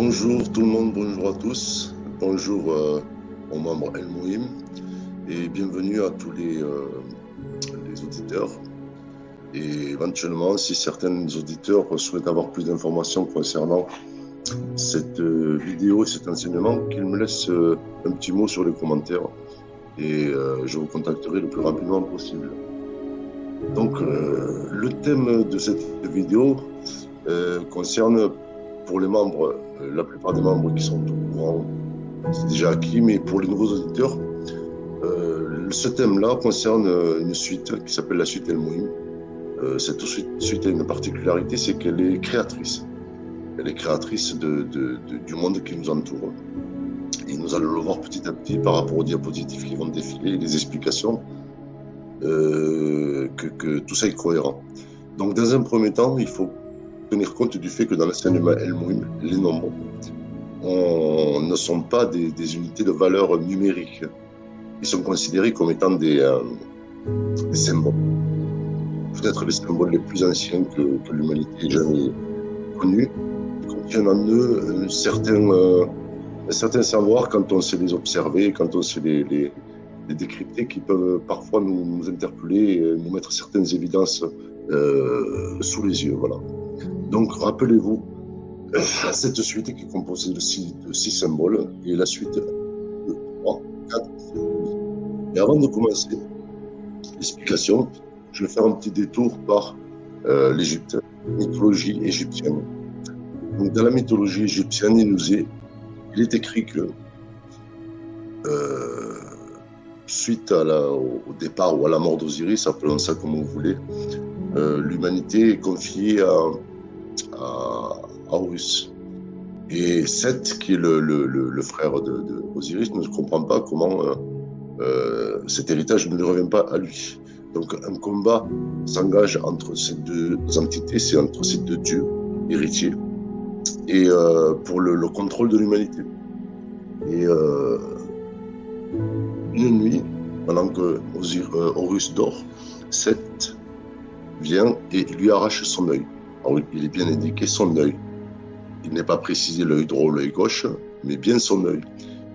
Bonjour tout le monde, bonjour à tous, bonjour aux membres El Mouhim et bienvenue à tous les auditeurs. Et éventuellement, si certains auditeurs souhaitent avoir plus d'informations concernant cette vidéo et cet enseignement, qu'ils me laissent un petit mot sur les commentaires et je vous contacterai le plus rapidement possible. Donc, le thème de cette vidéo concerne pour les membres, la plupart des membres qui sont au courant, c'est déjà acquis, mais pour les nouveaux auditeurs, ce thème-là concerne une suite qui s'appelle la suite El Mouhim. Cette suite a une particularité, c'est qu'elle est créatrice. Elle est créatrice du monde qui nous entoure. Et nous allons le voir petit à petit par rapport aux diapositives qui vont défiler, les explications, que tout ça est cohérent. Donc, dans un premier temps, il faut tenir compte du fait que dans l'enseignement El Mouhim, les nombres ne sont pas des unités de valeur numérique. Ils sont considérés comme étant des symboles. Peut-être les symboles les plus anciens que l'humanité ait jamais connus. Ils contiennent en eux un certain savoir quand on sait les observer, quand on sait les décrypter, qui peuvent parfois nous interpeller et nous mettre certaines évidences sous les yeux. Voilà. Donc, rappelez-vous, cette suite qui est composée de six symboles et la suite 2, 3, 4, 5. Et avant de commencer l'explication, je vais faire un petit détour par l'Égypte, mythologie égyptienne. Donc, dans la mythologie égyptienne, il est écrit que suite au départ ou à la mort d'Osiris, appelons ça comme vous voulez, l'humanité est confiée à Horus. Et Seth, qui est le frère d'Osiris, ne comprend pas comment cet héritage ne lui revient pas à lui. Donc un combat s'engage entre ces deux entités, c'est entre ces deux dieux héritiers, et pour le contrôle de l'humanité. Et une nuit, pendant que Horus dort, Seth vient et lui arrache son œil. Alors, il est bien indiqué son œil. Il n'est pas précisé l'œil droit ou l'œil gauche, mais bien son œil.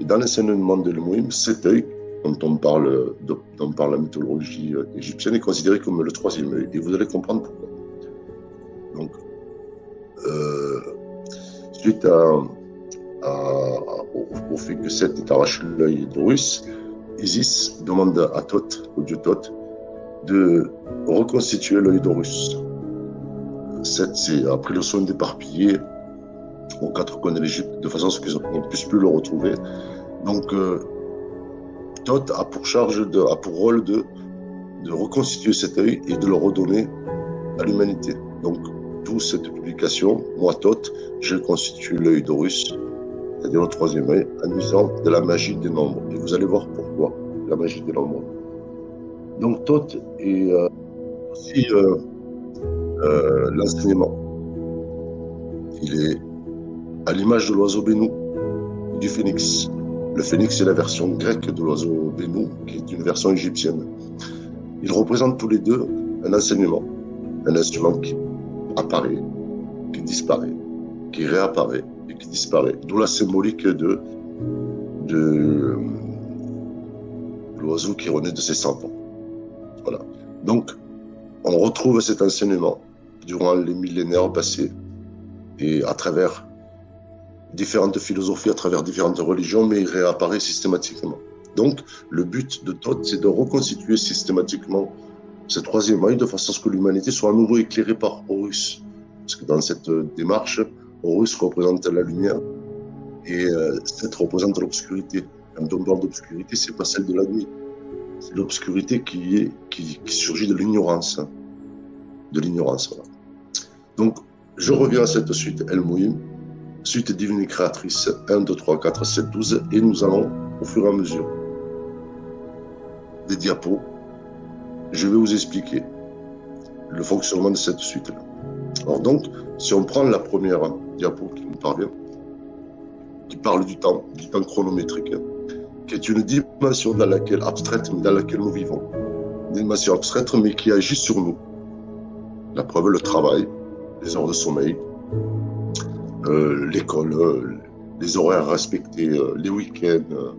Et dans l'enseignement de El Mouhim, cet œil, dont on parle dans la mythologie égyptienne, est considéré comme le troisième œil. Et vous allez comprendre pourquoi. Donc, suite au fait que Seth ait arraché l'œil d'Horus, Isis demande à Thoth, au dieu Thoth, de reconstituer l'œil d'Horus. Seth a pris le soin d'éparpiller aux quatre coins de l'Égypte de façon à ce qu'on ne puisse plus le retrouver. Donc, Thoth a pour rôle de reconstituer cet œil et de le redonner à l'humanité. Donc, d'où cette publication, moi Thoth, j'ai constitué l'œil d'Horus, c'est-à-dire le troisième œil, en usant de la magie des nombres. Et vous allez voir pourquoi, la magie des nombres. Donc, Thoth est aussi l'enseignement. Il est à l'image de l'oiseau Bénou, du phénix. Le phénix est la version grecque de l'oiseau Bénou, qui est une version égyptienne. Ils représentent tous les deux un enseignement qui apparaît, qui disparaît, qui réapparaît et qui disparaît. D'où la symbolique de l'oiseau qui renaît de ses cendres. Voilà. Donc, on retrouve cet enseignement durant les millénaires passés et à travers différentes philosophies, à travers différentes religions, mais il réapparaît systématiquement. Donc, le but de Thoth, c'est de reconstituer systématiquement ce troisième œil de façon à ce que l'humanité soit à nouveau éclairée par Horus. Parce que dans cette démarche, Horus représente la lumière et Seth représente l'obscurité. Quand on parle d'obscurité, c'est pas celle de la nuit. C'est l'obscurité qui surgit de l'ignorance. De l'ignorance, voilà. Donc, je reviens à cette suite El Mouhim, suite divine et créatrice 1, 2, 3, 4, 7, 12, et nous allons, au fur et à mesure des diapos, je vais vous expliquer le fonctionnement de cette suite-là. Alors donc, si on prend la première diapo qui nous parvient, qui parle du temps chronométrique, qui est une dimension abstraite, mais dans laquelle nous vivons. Une dimension abstraite, mais qui agit sur nous. La preuve, le travail, les heures de sommeil, l'école, les horaires respectés, les week-ends,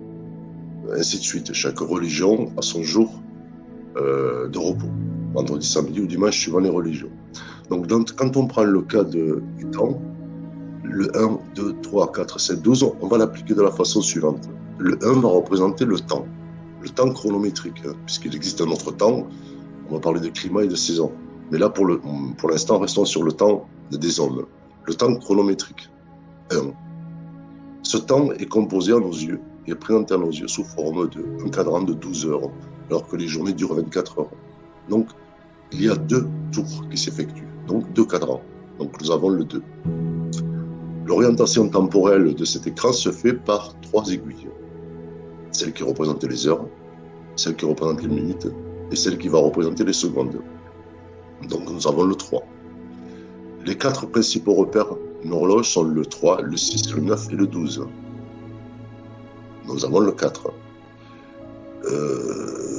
ainsi de suite. Chaque religion a son jour de repos, vendredi, samedi ou dimanche, suivant les religions. Donc, quand on prend le cas du temps, le 1, 2, 3, 4, 7, 12, on va l'appliquer de la façon suivante. Le 1 va représenter le temps chronométrique, puisqu'il existe un autre temps. On va parler de climat et de saison. Mais là, pour l'instant, restons sur le temps des hommes. Le temps chronométrique, 1. Ce temps est composé à nos yeux, et présenté à nos yeux sous forme d'un cadran de 12 heures, alors que les journées durent 24 heures. Donc, il y a 2 tours qui s'effectuent, donc 2 cadrans. Donc, nous avons le 2. L'orientation temporelle de cet écran se fait par 3 aiguilles. Celle qui représente les heures, celle qui représente les minutes, et celle qui va représenter les secondes. Donc, nous avons le 3. Les 4 principaux repères d'une horloge sont le 3, le 6, le 9 et le 12. Nous avons le 4.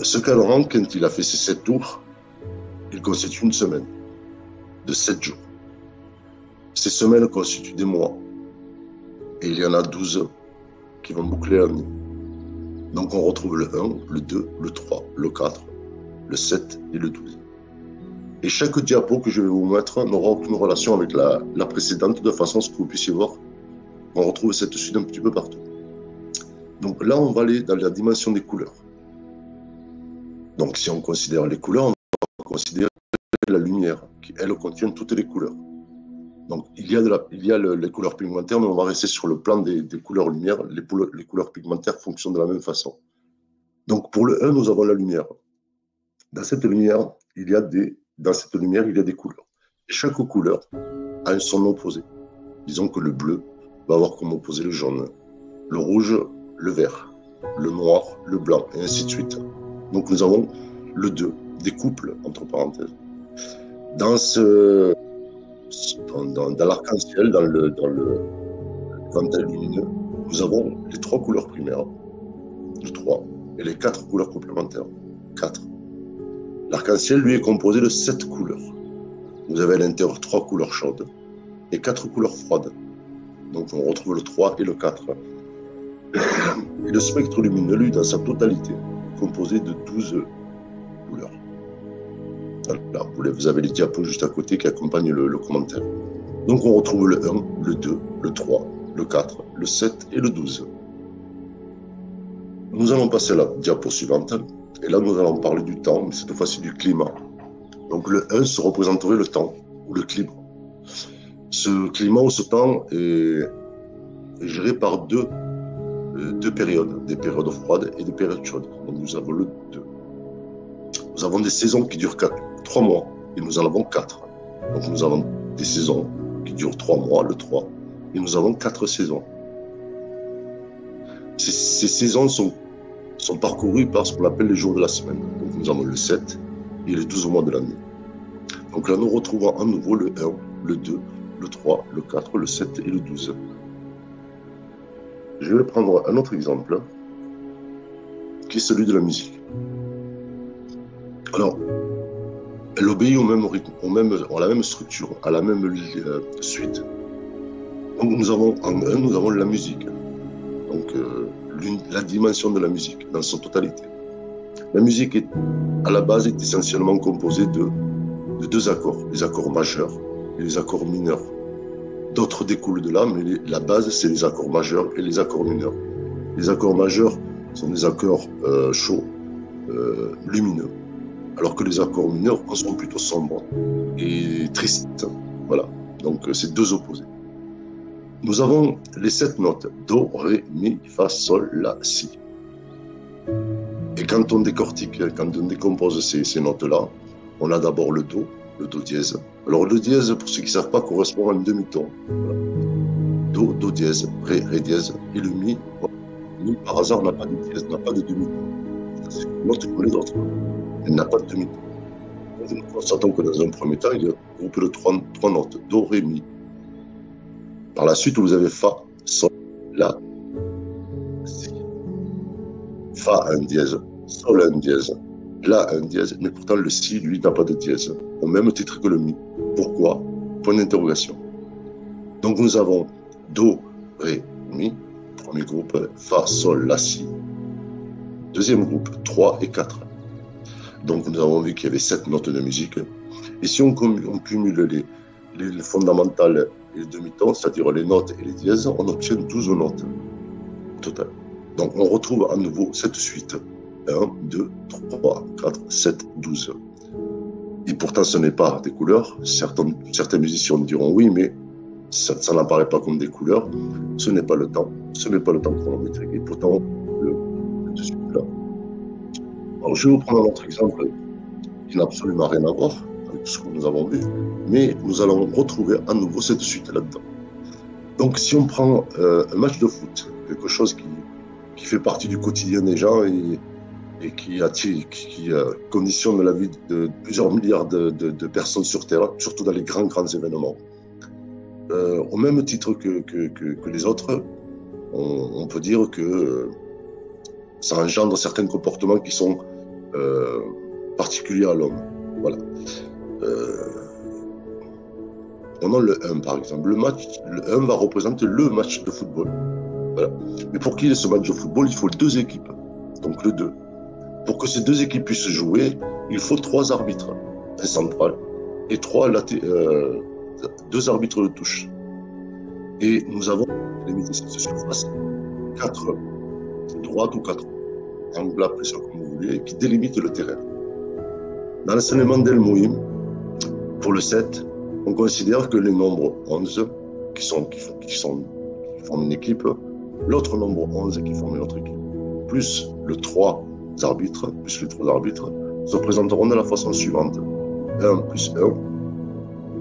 Ce cadran, quand il a fait ses 7 tours, il constitue une semaine de 7 jours. Ces semaines constituent des mois. Et il y en a 12 qui vont boucler l'année. Donc on retrouve le 1, le 2, le 3, le 4, le 7 et le 12. Et chaque diapo que je vais vous mettre n'aura aucune relation avec la précédente, de façon à ce que vous puissiez voir qu'on retrouve cette suite un petit peu partout. Donc là, on va aller dans la dimension des couleurs. Donc si on considère les couleurs, on va considérer la lumière, qui elle contient toutes les couleurs. Donc il y a les couleurs pigmentaires, mais on va rester sur le plan des couleurs lumière. Les couleurs pigmentaires fonctionnent de la même façon. Donc pour le 1, nous avons la lumière. Dans cette lumière, il y a des couleurs. Et chaque couleur a son opposé. Disons que le bleu va avoir comme opposé le jaune, le rouge, le vert, le noir, le blanc, et ainsi de suite. Donc nous avons le 2, des couples, entre parenthèses. Dans l'arc-en-ciel, dans le ventral lumineux, nous avons les 3 couleurs primaires, le 3, et les 4 couleurs complémentaires, 4. L'arc-en-ciel, lui, est composé de 7 couleurs. Vous avez à l'intérieur 3 couleurs chaudes et 4 couleurs froides. Donc on retrouve le 3 et le 4. Et le spectre lumineux, lui, dans sa totalité, est composé de 12 couleurs. Là, vous avez les diapos juste à côté qui accompagnent le commentaire. Donc on retrouve le 1, le 2, le 3, le 4, le 7 et le 12. Nous allons passer à la diapo suivante. Et là, nous allons parler du temps, mais cette fois-ci du climat. Donc le 1 se représenterait le temps, ou le climat. Ce climat ou ce temps est géré par deux périodes, des périodes froides et des périodes chaudes. Donc nous avons le 2. Nous avons des saisons qui durent 3 mois, et nous en avons 4. Donc nous avons des saisons qui durent 3 mois, le 3, et nous avons 4 saisons. Ces saisons sont parcourues par ce qu'on appelle les jours de la semaine. Donc nous avons le 7 et les 12 mois de l'année. Donc là, nous retrouvons à nouveau le 1, le 2, le 3, le 4, le 7 et le 12. Je vais prendre un autre exemple, qui est celui de la musique. Alors, elle obéit au même rythme, à la même structure, à la même suite. Donc nous avons en 1, nous avons la musique. Donc la dimension de la musique dans son totalité. La musique à la base est essentiellement composée de 2 accords, les accords majeurs et les accords mineurs. D'autres découlent de là, mais la base c'est les accords majeurs et les accords mineurs. Les accords majeurs sont des accords chauds, lumineux, alors que les accords mineurs sont plutôt sombres et tristes. Voilà, donc c'est 2 opposés. Nous avons les 7 notes, Do, Ré, Mi, Fa, Sol, La, Si. Et quand on décortique, quand on décompose ces notes-là, on a d'abord le Do dièse. Alors le dièse, pour ceux qui ne savent pas, correspond à un demi-ton. Voilà. Do dièse, Ré dièse, et le Mi, par hasard, n'a pas de dièse, n'a pas de demi-ton. C'est une note comme les autres. Elle n'a pas de demi-ton. Donc nous constatons que dans un premier temps, il y a un groupe de 3 notes, Do, Ré, Mi. Par la suite, vous avez Fa, Sol, La, Si. Fa un dièse, Sol un dièse, La un dièse, mais pourtant le Si, lui, n'a pas de dièse, au même titre que le Mi. Pourquoi? Point d'interrogation. Donc nous avons Do, Ré, Mi, premier groupe, Fa, Sol, La, Si. Deuxième groupe, 3 et 4. Donc nous avons vu qu'il y avait 7 notes de musique. Et si on cumule les fondamentales et les demi-tons, c'est-à-dire les notes et les dièses, on obtient 12 notes au total. Donc on retrouve à nouveau cette suite. 1, 2, 3, 4, 7, 12. Et pourtant ce n'est pas des couleurs. Certains musiciens diront oui, mais ça n'apparaît pas comme des couleurs. Ce n'est pas le temps. Ce n'est pas le temps chronométrique. Et pourtant, je suis là. Alors, je vais vous prendre un autre exemple qui n'a absolument rien à voir avec ce que nous avons vu, mais nous allons retrouver à nouveau cette suite là-dedans. Donc, si on prend un match de foot, quelque chose qui fait partie du quotidien des gens et qui conditionne la vie de plusieurs milliards de personnes sur Terre, surtout dans les grands événements, au même titre que les autres, on peut dire que ça engendre certains comportements qui sont particuliers à l'homme. Voilà. On a le 1 par exemple. Le 1 va représenter le match de football. Voilà. Mais pour qu'il y ait ce match de football, il faut 2 équipes. Donc le 2. Pour que ces 2 équipes puissent jouer, il faut 3 arbitres. Un central et 2 arbitres de touche. Et nous avons limité cette surface 4 droites ou 4 angles, appelez ça comme vous voulez, qui délimitent le terrain. Dans l'enseignement d'El Mouhim, pour le 7, on considère que les nombres 11 qui forment une équipe, l'autre nombre 11 qui forme une autre équipe, plus les 3 arbitres, se présenteront de la façon suivante. 1 plus 1,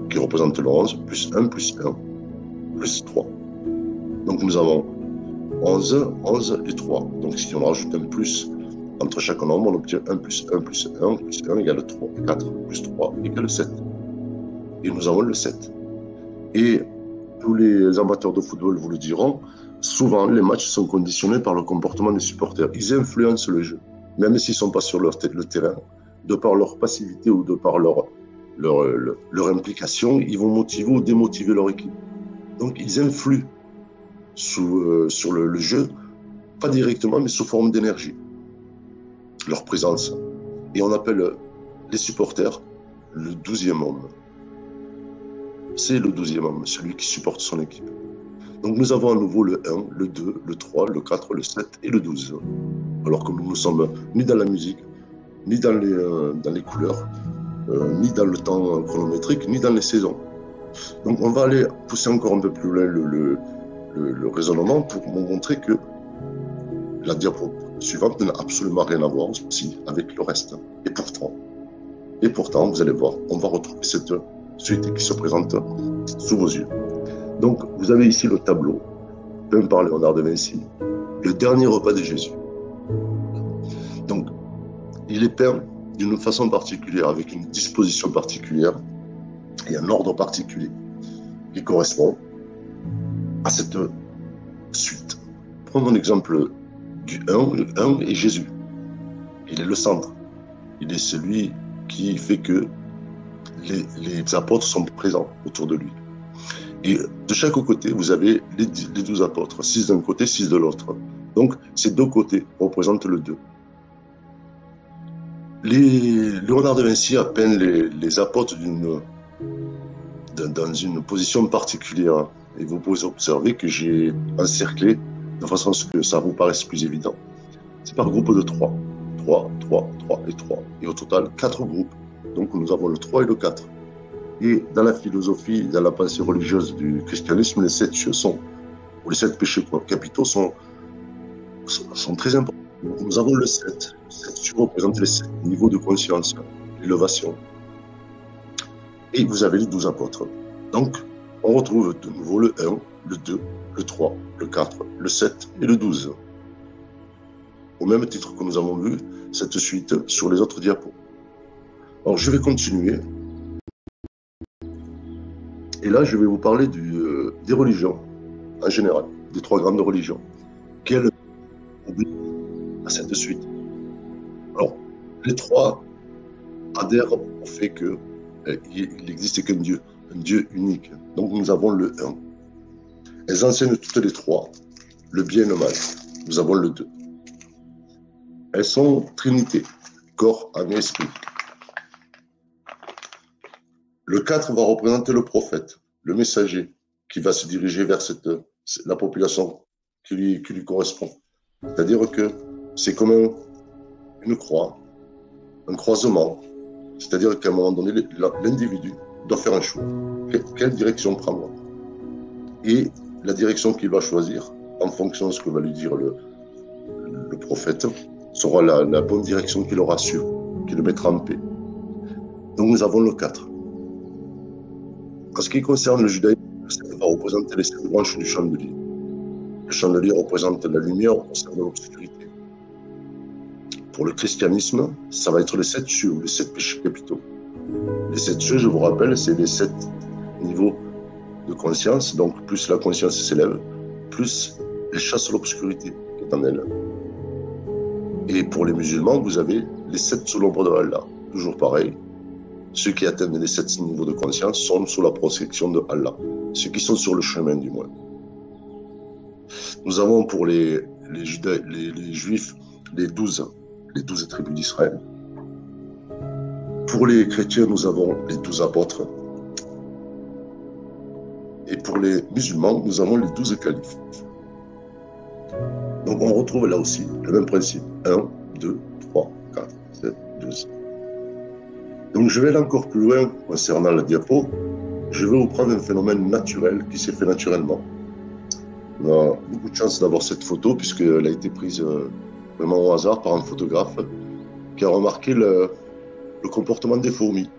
qui représente le 11, plus 1 plus 1, plus 3. Donc nous avons 11, 11 et 3. Donc si on rajoute un plus entre chaque nombre, on obtient 1 plus 1 plus 1 plus 1 égale 3. 4 plus 3 égale 7. Et nous avons le 7. Et tous les amateurs de football vous le diront, souvent les matchs sont conditionnés par le comportement des supporters. Ils influencent le jeu, même s'ils ne sont pas sur le terrain, de par leur passivité ou de par leur implication, ils vont motiver ou démotiver leur équipe. Donc ils influent sur le jeu, pas directement, mais sous forme d'énergie, leur présence. Et on appelle les supporters le 12e homme. C'est le 12e homme, celui qui supporte son équipe. Donc nous avons à nouveau le 1, le 2, le 3, le 4, le 7 et le 12. Alors que nous ne sommes ni dans la musique, ni dans les couleurs, ni dans le temps chronométrique, ni dans les saisons. Donc on va aller pousser encore un peu plus loin le raisonnement pour vous montrer que la diapo suivante n'a absolument rien à voir aussi avec le reste. Et pourtant, vous allez voir, on va retrouver cette suite qui se présente sous vos yeux. Donc, vous avez ici le tableau peint par Léonard de Vinci, le dernier repas de Jésus. Donc, il est peint d'une façon particulière, avec une disposition particulière et un ordre particulier qui correspond à cette suite. Prenons l'exemple du 1. Le 1 est Jésus. Il est le centre. Il est celui qui fait que les apôtres sont présents autour de lui. Et de chaque côté, vous avez les 12 apôtres, 6 d'un côté, 6 de l'autre. Donc, ces 2 côtés représentent le 2. Léonard de Vinci a peint les apôtres dans une position particulière. Et vous pouvez observer que j'ai encerclé de façon à ce que ça vous paraisse plus évident. C'est par groupe de 3. 3, 3, 3 et 3. Et au total, 4 groupes. Donc nous avons le 3 et le 4. Et dans la philosophie, dans la pensée religieuse du christianisme, les 7 péchés capitaux sont très importants. Nous avons le 7. Le 7 représente les 7 niveaux de conscience, l'élévation. Et vous avez les 12 apôtres. Donc, on retrouve de nouveau le 1, le 2, le 3, le 4, le 7 et le 12. Au même titre que nous avons vu cette suite sur les autres diapos. Alors, je vais continuer. Et là, je vais vous parler des religions, en général, des 3 grandes religions. Quelles à cette suite. Alors, les 3 adhèrent au fait qu'il n'existe qu'un Dieu, un Dieu unique. Donc, nous avons le 1. Elles enseignent toutes les trois le bien et le mal. Nous avons le 2. Elles sont trinité, corps, âme et esprit. Le 4 va représenter le prophète, le messager, qui va se diriger vers la population qui lui correspond. C'est-à-dire que c'est comme une croix, un croisement. C'est-à-dire qu'à un moment donné, l'individu doit faire un choix. Quelle direction prendre? Et la direction qu'il va choisir, en fonction de ce que va lui dire le prophète, sera la bonne direction qu'il aura su, qui le mettra en paix. Donc nous avons le 4. En ce qui concerne le judaïsme, le 7 va représenter les 7 branches du chandelier. Le chandelier représente la lumière au concerne l'obscurité. Pour le christianisme, ça va être les 7 cieux, les 7 péchés capitaux. Les 7 cieux, je vous rappelle, c'est les 7 niveaux de conscience. Donc plus la conscience s'élève, plus elle chasse l'obscurité qui est en elle. Et pour les musulmans, vous avez les 7 sous l'ombre de Allah. Toujours pareil. Ceux qui atteignent les 7 niveaux de conscience sont sous la protection de Allah. Ceux qui sont sur le chemin, du moins. Nous avons pour les juifs les 12 tribus d'Israël. Pour les chrétiens, nous avons les 12 apôtres. Et pour les musulmans, nous avons les 12 califes. Donc on retrouve là aussi le même principe. 1, 2, 3, 4, 7, 12. Donc je vais aller encore plus loin concernant la diapo. Je vais vous prendre un phénomène naturel qui s'est fait naturellement. On a beaucoup de chance d'avoir cette photo puisqu'elle a été prise vraiment au hasard par un photographe qui a remarqué le comportement des fourmis.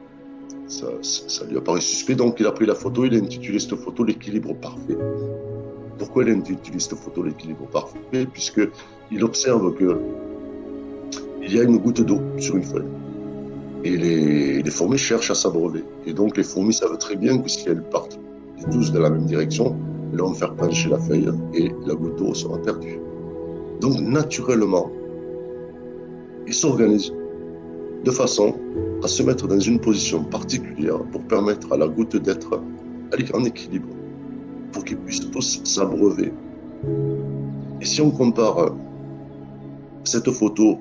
Ça lui a paru suspect, donc il a pris la photo, il a intitulé cette photo l'équilibre parfait. Pourquoi il a intitulé cette photo l'équilibre parfait? Puisqu'il observe qu'il y a une goutte d'eau sur une feuille. Et les fourmis cherchent à s'abreuver. Et donc les fourmis savent très bien que si elles partent les 12 dans la même direction, elles vont faire pencher la feuille et la goutte d'eau sera perdue. Donc naturellement, ils s'organisent de façon à se mettre dans une position particulière pour permettre à la goutte d'être en équilibre, pour qu'ils puissent tous s'abreuver. Et si on compare cette photo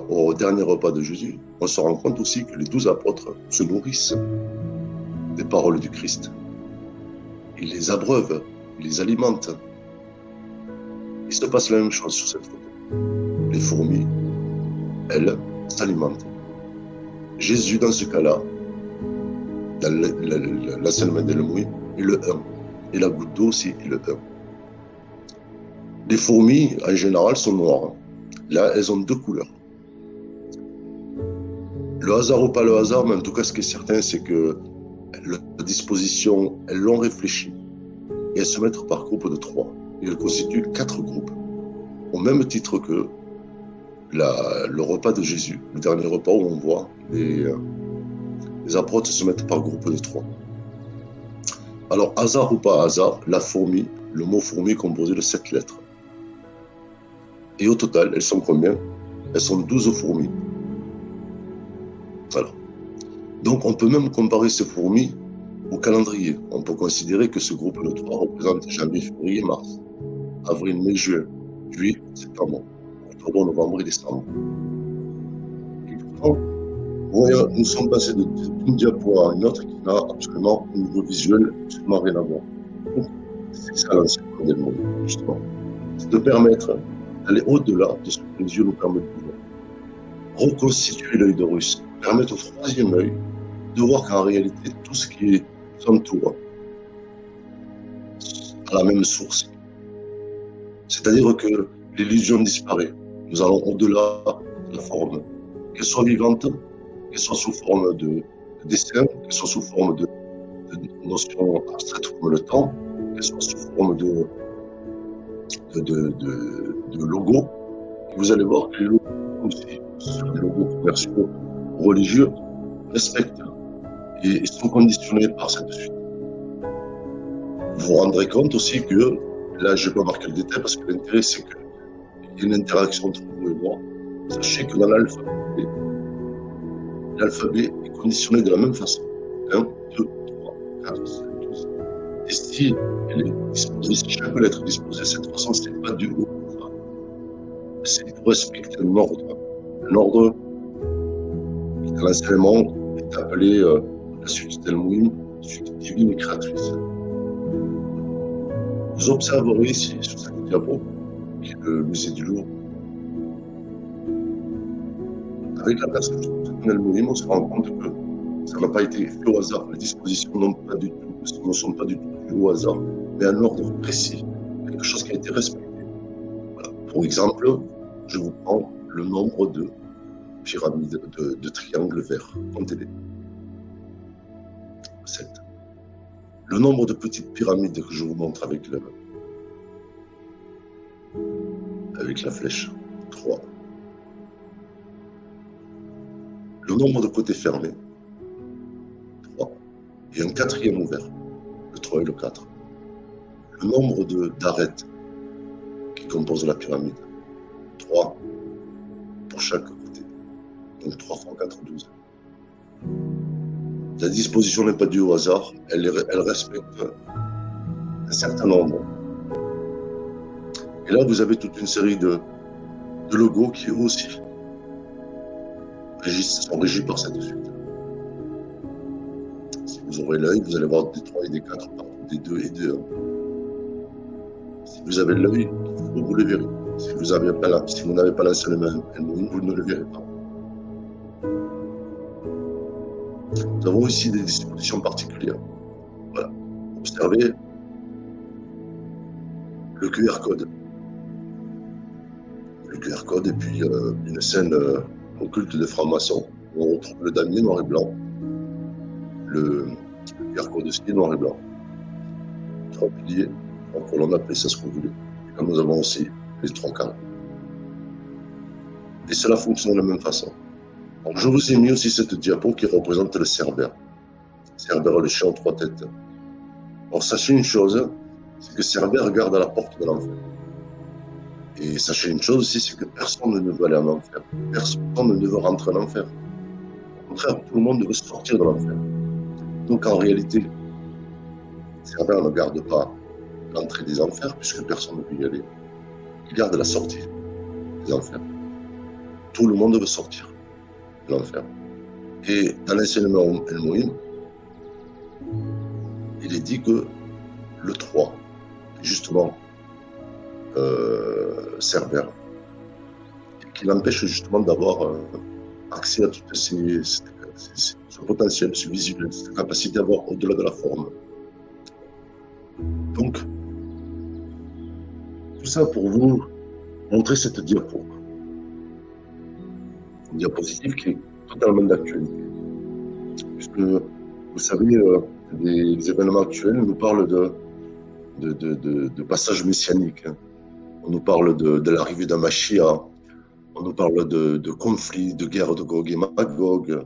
au dernier repas de Jésus, on se rend compte aussi que les 12 apôtres se nourrissent des paroles du Christ. Ils les abreuvent, ils les alimentent. Il se passe la même chose sur cette photo. Les fourmis, elles, s'alimentent. Jésus, dans ce cas-là, dans l'enseignement de l'Émouï, est le 1. Et la goutte d'eau aussi est le 1. Les fourmis, en général, sont noires. Là, elles ont 2 couleurs. Le hasard ou pas le hasard, mais en tout cas, ce qui est certain, c'est que la disposition, elles l'ont réfléchi. Et elles se mettent par groupe de 3. Et elles constituent 4 groupes. Au même titre que le repas de Jésus, le dernier repas où on voit les apôtres se mettent par groupe de 3. Alors, hasard ou pas hasard, la fourmi, le mot fourmi est composé de 7 lettres. Et au total, elles sont combien? Elles sont 12 fourmis. Voilà. Donc, on peut même comparer ces fourmis au calendrier. On peut considérer que ce groupe de 3 représente janvier, février, mars, avril, mai, juin, juillet, septembre, octobre, novembre et décembre. Et pourtant, nous sommes passés d'une diapo à une autre qui n'a absolument, au niveau visuel, absolument rien à voir. C'est ça l'enseignement des mots, justement. C'est de permettre d'aller au-delà de ce que les yeux nous permettent de voir. Reconstituer l'œil de Horus, permettre au troisième œil de voir qu'en réalité, tout ce qui s'entoure à la même source. C'est-à-dire que l'illusion disparaît. Nous allons au-delà de la forme, qu'elle soit vivante, qu'elle soit sous forme de dessin, qu'elle soit sous forme de notions abstraites comme le temps, qu'elle soit sous forme de logos. Et vous allez voir que les logos aussi, sur des logos commerciaux, religieux, respectent et sont conditionnés par cette suite. Vous vous rendrez compte aussi que, là je ne vais pas marquer le détail parce que l'intérêt c'est qu'il y a une interaction entre vous et moi. Sachez que dans l'alphabet est conditionné de la même façon. 1, 2, 3, 4, 5, 12. Et si elle est disposée, si chaque lettre est disposée de cette façon, ce n'est pas du haut au bas. C'est pour respecter un ordre. Un ordre qui, dans l'enseignement, est appelé la suite d'El-Mouhim, suite divine et créatrice. Vous observerez ici, sur cette diapo, qui est le musée du Louvre, avec la personne de El-Mouhim, on se rend compte que ça n'a pas été fait au hasard. Les dispositions ne sont pas du tout dues au hasard, mais un ordre précis, quelque chose qui a été respecté. Voilà. Pour exemple, je vous prends le nombre de pyramides, de triangles verts. Comptez-les. 7. Le nombre de petites pyramides que je vous montre avec la flèche. 3. Le nombre de côtés fermés. 3. Et un quatrième ouvert. Le 3 et le 4. Le nombre d'arêtes qui composent la pyramide. 3 pour chaque côté. Donc 3 fois 4, 12. La disposition n'est pas due au hasard, elle respecte un certain nombre. Et là, vous avez toute une série de logos qui aussi sont régis par cette suite. Si vous aurez l'œil, vous allez voir des 3 et des 4 partout, des 2 et des 1. Si vous avez l'œil, vous le verrez. Si vous n'avez pas l'enseignement, vous ne le verrez pas. Nous avons ici des dispositions particulières. Voilà. Observez le QR code. Le QR code et puis une scène occulte de franc-maçon. On retrouve le damier noir et blanc. Le QR code aussi noir et blanc. 3 piliers, 3 colonnes, appelez ça ce que vous voulez. Et comme nous avons aussi les 3 carrés. Et cela fonctionne de la même façon. Alors, je vous ai mis aussi cette diapo qui représente le Cerbère. Cerbère, le chien aux 3 têtes. Alors sachez une chose, c'est que Cerbère regarde à la porte de l'enfer. Et sachez une chose aussi, c'est que personne ne veut aller en enfer. Personne ne veut rentrer en enfer. Au contraire, tout le monde veut sortir de l'enfer. Donc en réalité, Cerbère ne garde pas l'entrée des enfers, puisque personne ne peut y aller. Il garde la sortie des enfers. Tout le monde veut sortir de l'enfer. Et dans l'enseignement El-Mouhim, il est dit que le 3, justement, Cerbère, qui l'empêche justement d'avoir accès à tout ce potentiel, ce visuel, cette capacité à voir au-delà de la forme. Donc, tout ça pour vous montrer cette diapo. Une diapositive qui est totalement d'actualité. Puisque, vous savez, les événements actuels nous parlent de passages messianiques. On nous parle de l'arrivée d'un Mashiach, on nous parle de conflits, de guerres de Gog et Magog,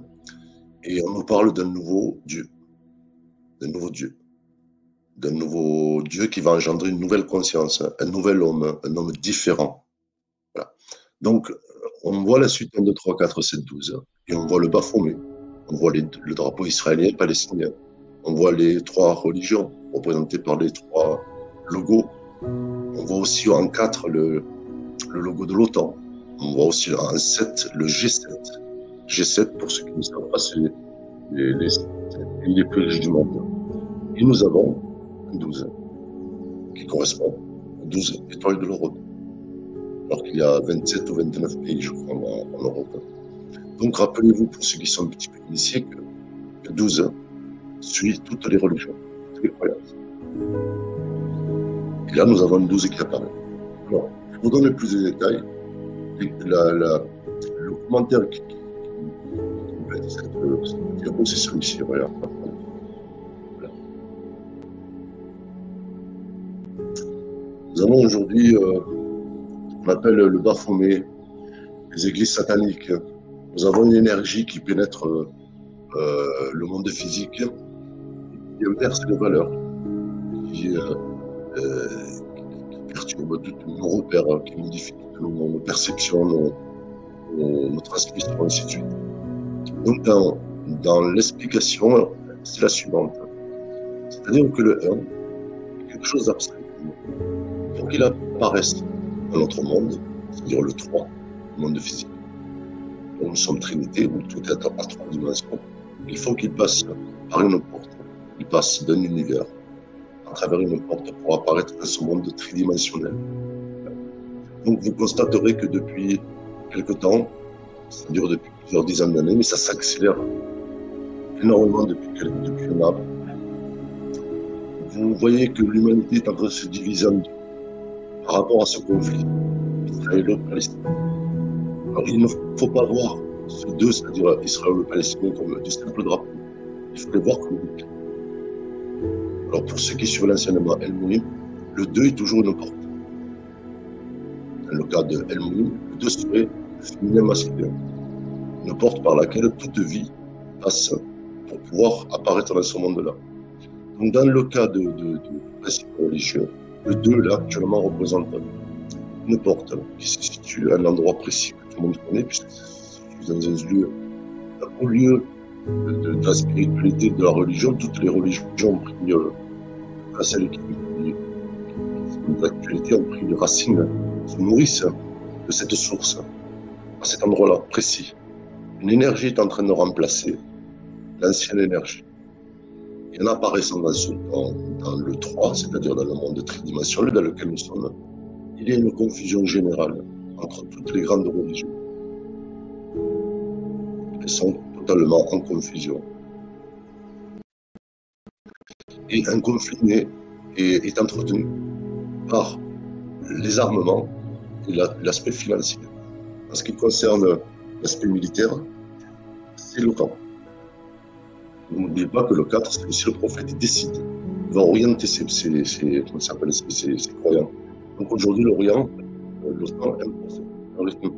et on nous parle d'un nouveau Dieu, d'un nouveau Dieu qui va engendrer une nouvelle conscience, un nouvel homme, un homme différent. Voilà. Donc, on voit la suite 1, 2, 3, 4, 7, 12, et on voit le Baphomet, on voit le drapeau israélien et palestinien, on voit les 3 religions représentées par les 3 logos. On voit aussi en 4 le logo de l'OTAN. On voit aussi en 7 le G7. G7, pour ceux qui ne savent pas, c'est les plus riches du monde. Et nous avons un 12, qui correspond aux 12 étoiles de l'Europe. Alors qu'il y a 27 ou 29 pays, je crois, en Europe. Donc rappelez-vous, pour ceux qui sont un petit peu initiés, que le 12 suit toutes les religions, toutes les croyances. Et là, nous avons une 12 qui apparaît. Alors, je vous donne plus de détails. Le commentaire qui complète cette diapo, c'est celui-ci. Regarde. Voilà. Nous avons aujourd'hui, on appelle le Baphomet, les églises sataniques. Nous avons une énergie qui pénètre le monde physique, qui inverse les valeurs, qui perturbe tous nos repères, qui modifie nos perceptions, nos transmissions, ainsi de suite. Donc, dans l'explication, c'est la suivante. C'est-à-dire que le 1 est quelque chose d'abstrait. Pour qu'il apparaisse dans notre monde, c'est-à-dire le 3, le monde physique, où nous sommes Trinité, où tout est à 3 dimensions, il faut qu'il passe par une porte, il passe d'un univers à travers une porte pour apparaître dans ce monde tridimensionnel. Donc vous constaterez que depuis quelque temps, ça dure depuis plusieurs dizaines d'années, mais ça s'accélère énormément depuis un an. Vous voyez que l'humanité est en train de se diviser en deux par rapport à ce conflit israélo-palestinien. Alors il ne faut pas voir ces deux, c'est-à-dire israélo-palestinien, comme du simple drapeau. Il faut les voir comme des clés. Alors pour ceux qui suivent l'enseignement El Mouhim, le 2 est toujours une porte. Dans le cas de El Mouhim, le 2 serait le féminin masculin. Une porte par laquelle toute vie passe pour pouvoir apparaître dans ce monde-là. Donc dans le cas de principe religieux, le 2 là actuellement représente une porte qui se situe à un endroit précis que tout le monde connaît, puisque c'est dans un lieu, au lieu de la spiritualité, de la religion. Toutes les religions ont pris, celles qui sont d'actualité, ont pris une racine, se nourrissent de cette source, à cet endroit-là précis. Une énergie est en train de remplacer l'ancienne énergie. Et en apparaissant dans le 3, c'est-à-dire dans le monde tridimensionnel dans lequel nous sommes, il y a une confusion générale entre toutes les grandes religions. Elles sont totalement en confusion. Et un conflit est entretenu par les armements et l'aspect financier. En ce qui concerne l'aspect militaire, c'est l'OTAN. N'oubliez pas que le 4, c'est aussi le prophète, il décide. Il va orienter ses croyants. Donc aujourd'hui, l'Orient, l'OTAN impose un rythme.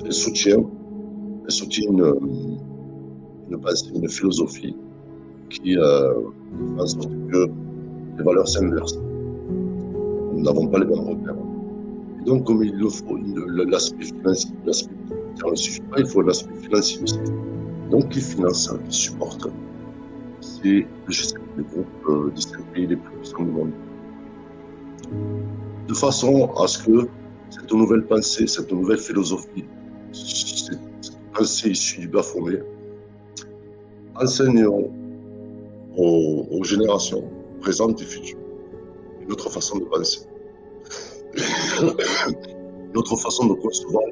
Elle soutient une pensée, une philosophie qui fait en sorte que les valeurs s'inversent. Nous n'avons pas les mêmes repères. Et donc, comme il le faut, l'aspect financier, l'aspect militaire ne suffit pas, il faut l'aspect financier aussi. Donc, qui finance, qui supporte, c'est le G7, le groupe des 5 pays les plus puissants du monde. De façon à ce que cette nouvelle pensée, cette nouvelle philosophie, cette pensée issue du Baphomet, enseigne aux générations présentes et futures une autre façon de penser, une autre façon de concevoir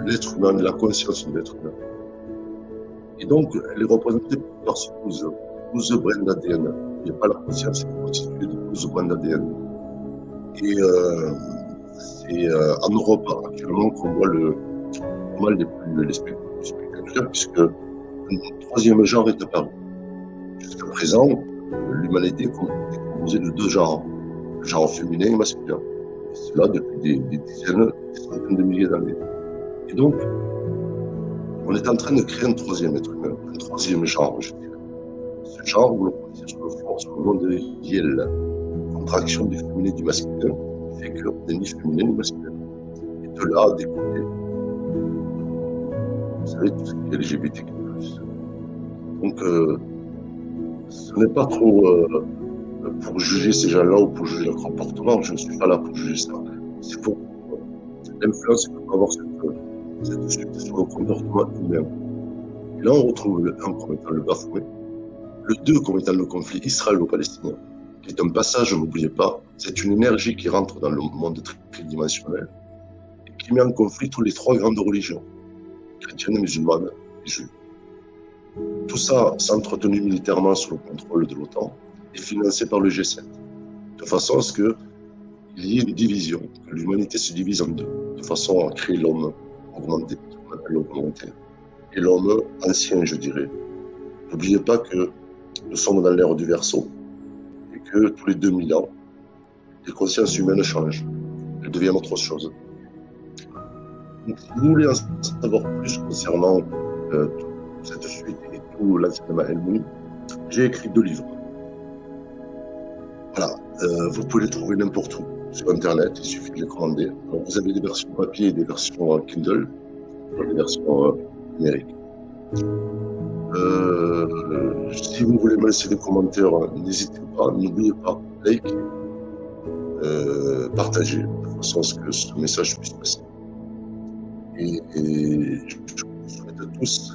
l'être humain, la conscience de l'être humain. Et donc, elle est représentée par ces 12 brins d'ADN. Il n'y a pas la conscience, elle est constituée de 12 brins d'ADN. Et c'est en Europe actuellement qu'on voit pas mal les spectaculaires, puisque un troisième genre est apparu. Jusqu'à présent, l'humanité est composée de 2 genres, le genre féminin et masculin. Et cela depuis des dizaines, des centaines de milliers d'années. Et donc, on est en train de créer un troisième être humain, un troisième genre, je dirais. Ce genre, vous le connaissez sur le nom de Yel, contraction du féminin et du masculin, qui fait qu'on n'est ni féminin ni masculin. Et de là, à décoller, vous savez, tout ce qui est LGBTQ+. Donc, ce n'est pas trop pour juger ces gens-là ou pour juger leur comportement. Je ne suis pas là pour juger ça. C'est pour l'influence que peut avoir cette suite sur le comportement humain. Et là, on retrouve le 1 comme étant le Baphomet, le 2 comme étant le conflit israélo-palestinien, qui est un passage, n'oubliez pas, c'est une énergie qui rentre dans le monde tridimensionnel et qui met en conflit tous les 3 grandes religions, chrétienne, musulmane et juive. Tout ça s'entretenu militairement sous le contrôle de l'OTAN et financé par le G7, de façon à ce qu'il y ait une division, que l'humanité se divise en deux, de façon à créer l'homme augmenté, qu'on appelle l'homme augmenté, et l'homme ancien, je dirais. N'oubliez pas que nous sommes dans l'ère du Verseau et que tous les 2000 ans, les consciences humaines changent, elles deviennent autre chose. Donc, si vous voulez en savoir plus concernant cette suite et tout l'enseignement El Mouhim, j'ai écrit 2 livres. Voilà, vous pouvez les trouver n'importe où sur Internet, il suffit de les commander. Alors, vous avez des versions papier et des versions Kindle, des versions numériques. Si vous voulez me laisser des commentaires, n'hésitez pas, n'oubliez pas, like, partager, de façon à ce que ce message puisse passer. Et je vous souhaite à tous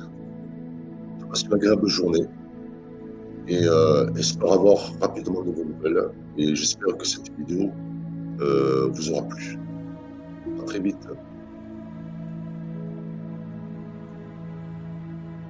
de passer une agréable journée et espère avoir rapidement de vos nouvelles. Et j'espère que cette vidéo vous aura plu. À très vite.